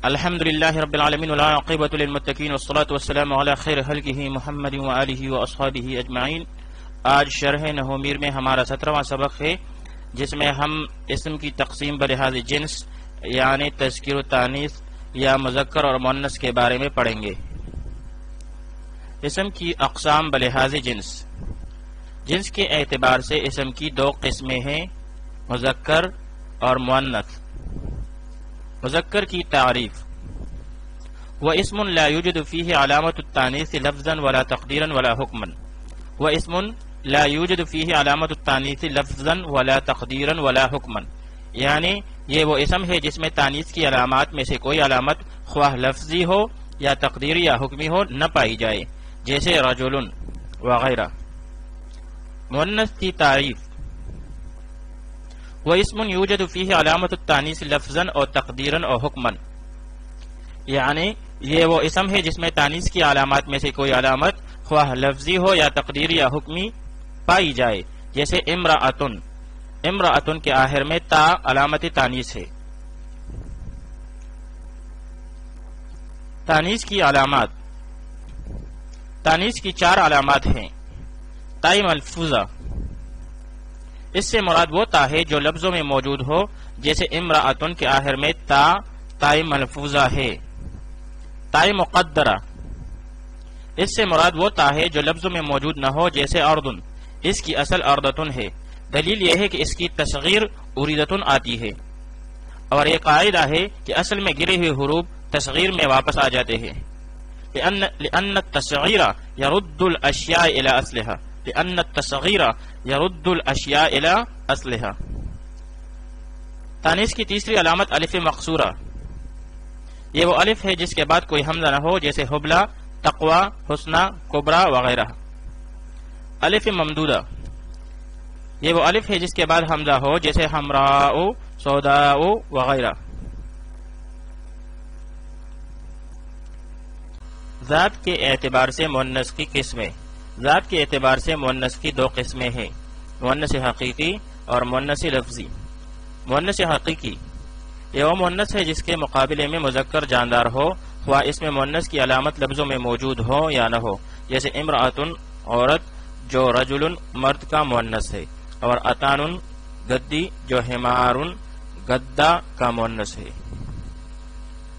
الحمد لله رب العالمين والعاقبة للمتقين والصلاة والسلام على خير خلقه محمد وآله وأصحابه أجمعين۔ آج شرح نحومیر میں ہمارا 17واں سبق ہے، جس میں ہم اسم کی تقسیم بلحاظ جنس یعنی تذکیر و تانیث یا مذکر اور مؤنث کے بارے میں پڑھیں گے۔ اسم کی اقسام بلحاظ جنس۔ جنس کے اعتبار سے اسم کی دو قسمیں ہیں، مذکر اور مؤنث۔ مذکر کی تعریف: واسم لا يوجد فيه علامة التانيث لفظا ولا تقديرا ولا حكما۔ واسم لا يوجد فيه علامة التانيث لفظا ولا تقديرا ولا حكما، یعنی یہ وہ اسم ہے جس میں تانیث کی علامات میں سے کوئی علامت خواہ لفظی ہو یا تقدیری یا حکمی ہو نہ پائی جائے، جیسے رجل وغیرہ۔ مؤنث کی تعریف: واسم يوجد فيه علامة التانيث لفظا او تقديرا او حكما، یعنی یہ وہ اسم ہے جس میں تانیث کی علامات میں سے کوئی علامت خواہ لفظی ہو یا تقدیری یا حکمی پائی جائے، جیسے امرأتن۔ امرأتن کے آخر میں تا علامت تانیث ہے۔ تانیث کی علامات: تانیث کی 4 علامات ہیں۔ تاء ملفوظہ، اس سے مراد وہ تا ہے جو لفظوں میں موجود ہو، جیسے امرأتن کے آخر میں تاء ملفوظہ ہے۔ تاء مقدرہ، اس سے مراد وہ تا ہے جو لفظوں میں موجود نہ ہو، جیسے اردن، اس کی اصل اردتن ہے۔ دلیل یہ ہے کہ اس کی تصغیر اریدتن آتی ہے، اور یہ قاعدہ ہے کہ اصل میں گرے ہوئے حروف تصغیر میں واپس آ جاتے ہیں، لأن التصغیر يرد الاشیاء الى اصلها، لأن التصغیر يرد الاشیاء الى اصلها۔ تانیث کی تیسری علامت الف مقصورہ، یہ وہ الف ہے جس کے بعد کوئی حمزہ نہ ہو، جیسے حبلہ، تقوی، حسنہ، کبرا وغیرہ۔ الف ممدودہ، یہ وہ الف ہے جس کے بعد حمزہ ہو، جیسے حمراء، سوداء وغیرہ۔ ذات کے اعتبار سے مؤنث کی قسمیں۔ ذات کے اعتبار سے مؤنث کی 2 قسمیں ہیں، مؤنث حقیقی اور مؤنث لفظی۔ مؤنث حقیقی یہ وہ مؤنث ہے جس کے مقابلے میں مذکر جاندار ہو، خواہ اس میں مؤنث کی علامت لفظوں میں موجود ہو یا نہ ہو، جیسے امرأتن عورت، جو رجل مرد کا مؤنث ہے، اور اتان گدی، جو حمار گدا کا مؤنث ہے۔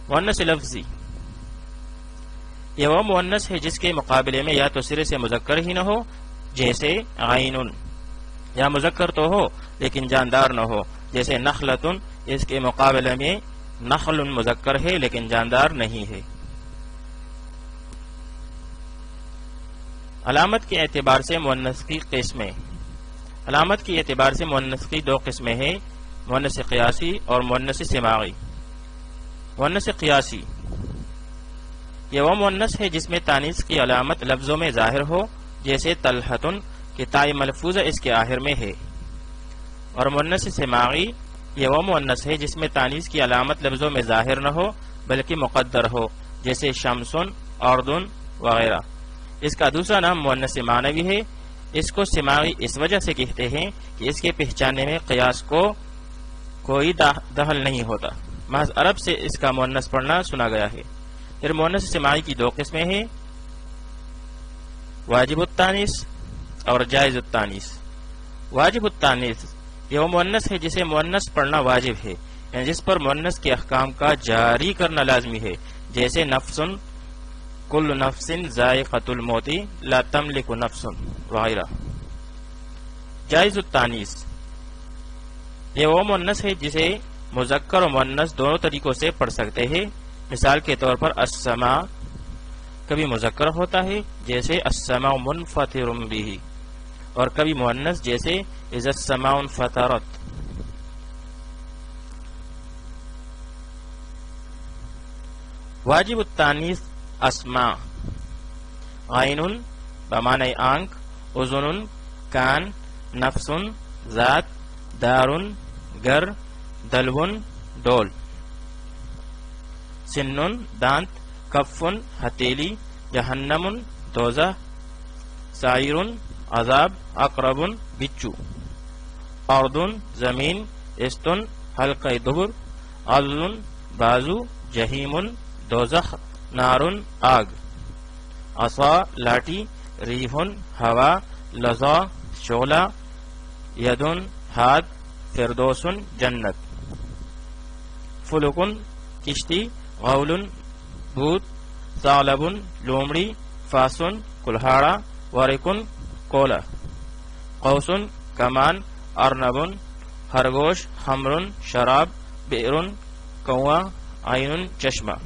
مؤنث لفظی یہ وہ مؤنث ہے جس کے مقابلے میں یا تو سرے سے مذکر ہی نہ ہو، جیسے عین، یا مذکر تو ہو لیکن جاندار نہ ہو، جیسے نخلتن، اس کے مقابلے میں نخل مذکر ہے لیکن جاندار نہیں ہے۔ علامت کے اعتبار سے مؤنث کی قسمیں۔ علامت کے اعتبار سے مؤنث کی 2 قسمیں ہیں، مؤنث قیاسی اور مؤنث سماعی۔ مؤنث قیاسی یہ وہ مؤنث ہے جس میں تانیث کی علامت لفظوں میں ظاہر ہو، جیسے طلحتن کہ تاء ملفوظہ اس کے آخر میں ہے۔ اور مؤنث سماعی یہ وہ مؤنث ہے جس میں تانیث کی علامت لفظوں میں ظاہر نہ ہو بلکہ مقدر ہو، جیسے شمسن، اردن وغیرہ۔ اس کا دوسرا نام مؤنث معنوی ہے۔ اس کو سماعی اس وجہ سے کہتے ہیں کہ اس کے پہچاننے میں قیاس کو کوئی دخل نہیں ہوتا، محض عرب سے اس کا مؤنث پڑھنا سنا گیا ہے۔ پھر مؤنث سماعی کی 2 قسمیں ہیں، واجب التانیث اور جائز التانیث۔ واجب التانیث یہ وہ مؤنث ہے جسے مؤنث پڑھنا واجب ہے، یعنی جس پر مؤنث کے احکام کا جاری کرنا لازمی ہے، جیسے نفس، کل نفس ذائقۃ الموت، لا تملک نفس وغیرہ۔ جائز التانیث یہ وہ مؤنث ہے جسے مذکر و مؤنث دونوں طریقوں سے پڑھ سکتے ہیں۔ مثال کے طور پر السماء کبھی مذکر ہوتا ہے، جیسے السماء منفطر به، اور کبھی مؤنث، جیسے اذا السماء انفطرت۔ واجب التانیث اسماء: عین بمعنی آنکھ، اذن کان، نفس ذات، دار گھر، دلو ڈول، سن دانت، کف ہتھیلی، جہنم دوزخ، سائر عذاب، اقرب بچو، اردن زمین، استن حلقہ دبر، عضل بازو، جہیم دوزخ، نارن آگ، عصا لاٹھی، ریح ہوا، لظا شعلہ، یدن ہاتھ، فردوس جنت، فلکن کشتی، غول بھوت، ثعلب لومڑی، فاسن کلہاڑا، ورکن کولا، قوس کمان، ارنب خرگوش، خمر شراب، بئر کنواں، عین چشمہ،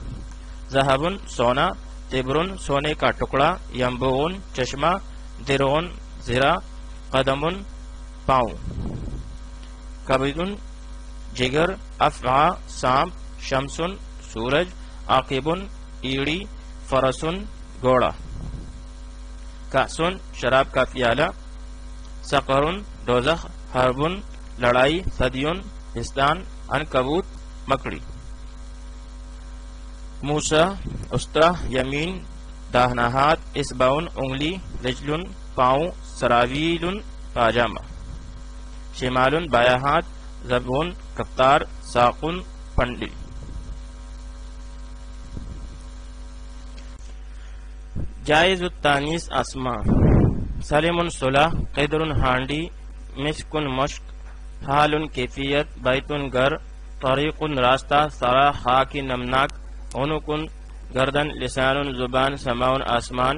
ذہب سونا، تبر سونے کا ٹکڑا، ینبوع چشمہ، درع زرہ، قدم پاؤں، کبد جگر، افعی سانپ، شمس سورج، عاقب ایڑی، فرس گھوڑا، کأس شراب کا پیالہ، سقر دوزخ، حرب لڑائی، ثدی پستان، عنکبوت مکڑی، موسیٰ استرا، یمین داہنا ہاتھ، اصبع انگلی، رجل پاؤں، سراویل پاجامہ، شمال بایاں ہاتھ، زبون کفتار، ساق پنڈلی۔ جائز التانیث اسماء: سلم صلح، قدر ہانڈی، مسک مشک، حال کیفیت، بیت گھر، طریق راستہ، ثری خاک نمناک، عنق گردن، لسان زبان، سماع آسمان،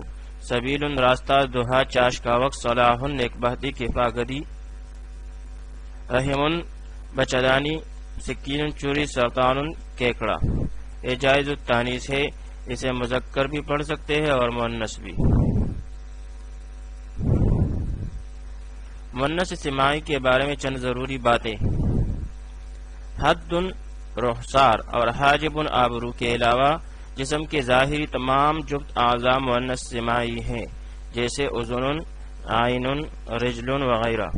سبیل راستہ، دہا چاش کا وقت، صلاح نیک بختی، کفاگدی، رحم بچدانی، سکین چوری، سرطان کیکڑا۔ یہ جائز التانیث ہے، اسے مذکر بھی پڑھ سکتے ہیں اور مؤنث بھی۔ مؤنث سماعی کے بارے میں چند ضروری باتیں۔ حد رخسار اور حاجب آبرو کے علاوہ جسم کے ظاہری تمام جفت اعضاء مؤنث سماعی ہیں، جیسے اذن، عین، رجل وغیرہ۔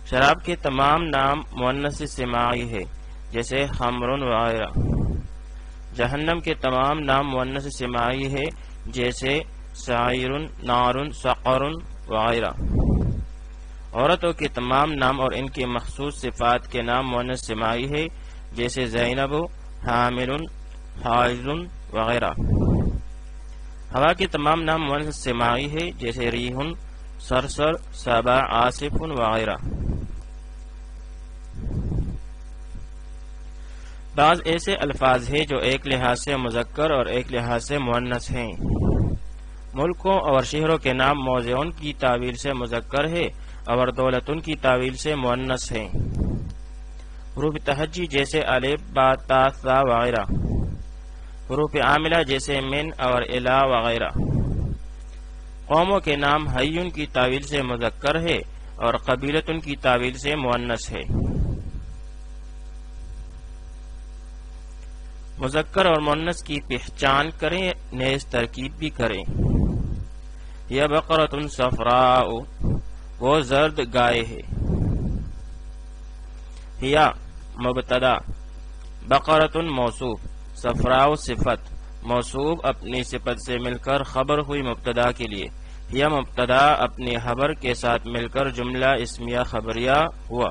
شراب کے تمام نام مؤنث سماعی ہے، جیسے خمر وغیرہ۔ جہنم کے تمام نام مؤنث سماعی ہے، جیسے سعیر، نار، سقر وغیرہ۔ عورتوں کے تمام نام اور ان کے مخصوص صفات کے نام مؤنث سماعی ہے، جیسے زینب، حامل، حائض وغیرہ۔ ہوا کے تمام نام مؤنث سماعی ہے، جیسے ریح، صرصر، صبا، آصف وغیرہ۔ بعض ایسے الفاظ ہیں جو ایک لحاظ سے مذکر اور ایک لحاظ سے مؤنث ہیں۔ ملکوں اور شہروں کے نام موضعون کی تعویل سے مذکر ہے اور دولتن کی تعویل سے مؤنث ہیں۔ حروف تہجی جیسے الف، با، تا، ثا وغیرہ۔ حروف عاملہ جیسے من اور الا وغیرہ۔ قوموں کے نام حیٌ کی تعویل سے مذکر ہے اور قبیلتن کی تعویل سے مؤنث ہے۔ مذکر اور مؤنث کی پہچان کریں، نیز ترکیب بھی کریں۔ یا بقرۃ صفراء، وہ زرد گائے ہے۔ یا مبتدا، بقرۃ موصوف، صفراء صفت، موصوف اپنی صفت سے مل کر خبر ہوئی مبتدا کے لیے۔ یا مبتدا اپنی خبر کے ساتھ مل کر جملہ اسمیہ خبریہ ہوا۔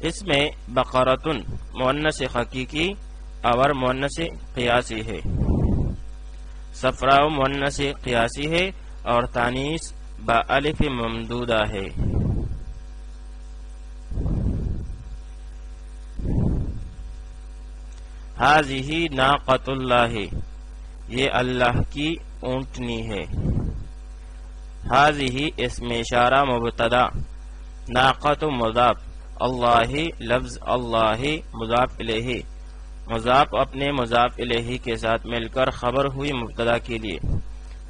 اس میں بقرۃ مؤنث حقیقی اور مؤنث قیاسی ہے، صفراء مؤنث قیاسی ہے اور تانیث با الف ممدودہ ہے۔ ہذہ ناقۃ اللہ، یہ اللہ کی اونٹنی ہے۔ ہذہ اسم اشارہ مبتدا، ناقۃ مضاف، اللہ لفظ اللہ مضاف الیہ، مضاف اپنے مضاف الیہ کے ساتھ مل کر خبر ہوئی مبتدا کے لیے۔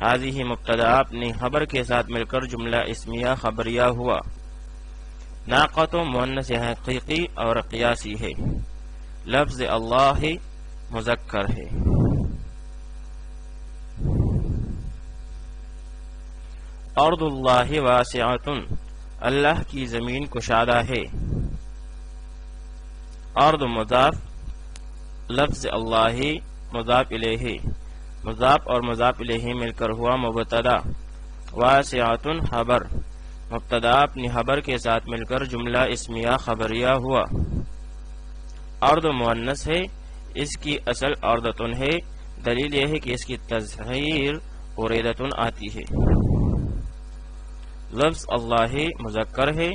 ہذہ مبتدا اپنی خبر کے ساتھ مل کر جملہ اسمیہ خبریہ ہوا۔ ناقۃ مؤنث حقیقی اور قیاسی ہے، لفظ اللہ مذکر ہے۔ ارض اللہ واسعۃ، اللہ کی زمین کشادہ ہے۔ ارض مضاف، لفظ اللہ مضاف الیہ، مضاف اور مضاف الیہ مل کر ہوا مبتدا۔ واسعۃ خبر، مبتدا اپنی خبر کے ساتھ مل کر جملہ اسمیہ خبریہ ہوا۔ ارض مؤنث ہے، اس کی اصل اردتن ہے، دلیل یہ ہے کہ اس کی تظہیر اریدتن آتی ہے۔ لفظ اللہ مذکر ہے،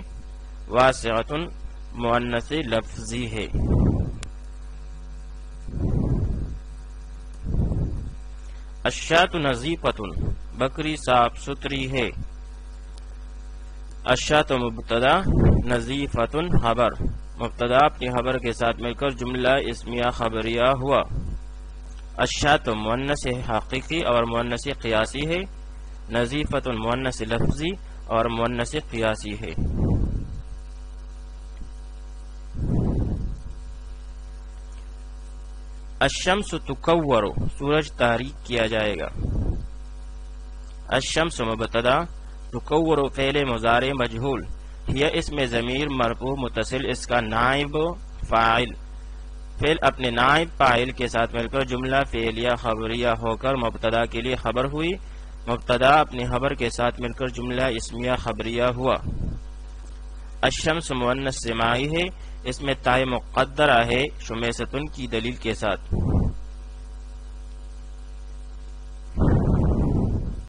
واسعتن مؤنث لفظی ہے۔ الشاۃ نظیفۃ بکری صاف ستھری ہے۔ الشاۃ مبتدا، نظیفۃ خبر، مبتدا اپنی خبر کے ساتھ مل کر جملہ اسمیہ خبریہ ہوا۔ الشاۃ مؤنث حقیقی اور مؤنث قیاسی ہے، نظیفۃ مؤنث لفظی اور مؤنث قیاسی ہے۔ الشمس تکور سورج تاریک کیا جائے گا۔ الشمس مبتدا، تکور فعل مضارع مجہول، یہ اس میں ضمیر مرفوع متصل، اس کا نائب فاعل، فعل اپنے نائب فاعل کے ساتھ مل کر جملہ فعلیہ خبریہ ہو کر مبتدا کے لیے خبر ہوئی، مبتدا اپنی خبر کے ساتھ مل کر جملہ اسمیہ خبریہ ہوا۔ الشمس مؤنث سماعی ہے، اس میں تاء مقدرہ ہے شمیستن کی دلیل کے ساتھ۔